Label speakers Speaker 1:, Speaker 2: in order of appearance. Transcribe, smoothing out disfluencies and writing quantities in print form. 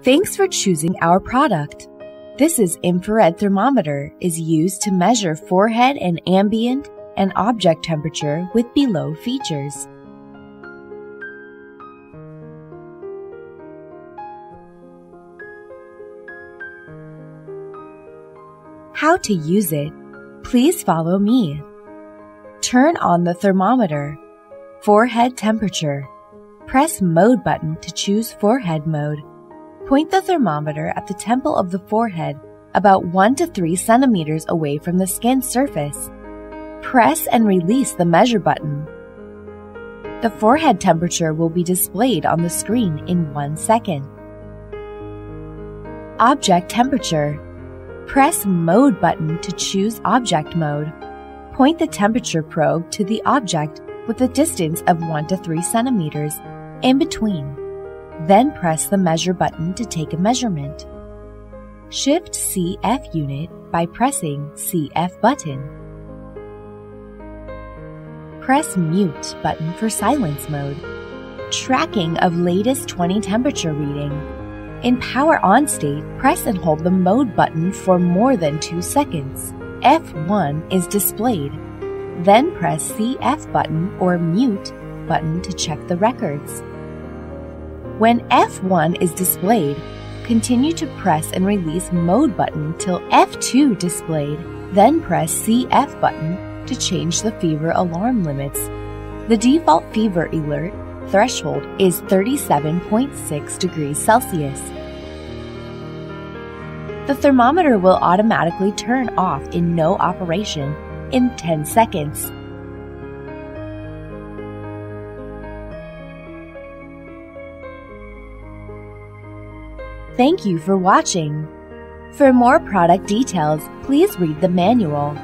Speaker 1: Thanks for choosing our product. This is infrared thermometer is used to measure forehead and ambient and object temperature with below features. How to use it? Please follow me. Turn on the thermometer. Forehead temperature. Press Mode button to choose forehead mode. Point the thermometer at the temple of the forehead about 1 to 3 centimeters away from the skin surface. Press and release the measure button. The forehead temperature will be displayed on the screen in 1 second. Object temperature. Press Mode button to choose object mode. Point the temperature probe to the object with a distance of 1 to 3 centimeters in between. Then press the measure button to take a measurement. Shift CF unit by pressing CF button. Press Mute button for silence mode. Tracking of latest 20 temperature reading. In power on state, press and hold the mode button for more than 2 seconds. F1 is displayed. Then press CF button or Mute button to check the records. When F1 is displayed, continue to press and release Mode button till F2 displayed, then press CF button to change the fever alarm limits. The default fever alert threshold is 37.6 degrees Celsius. The thermometer will automatically turn off in no operation in 10 seconds. Thank you for watching. For more product details, please read the manual.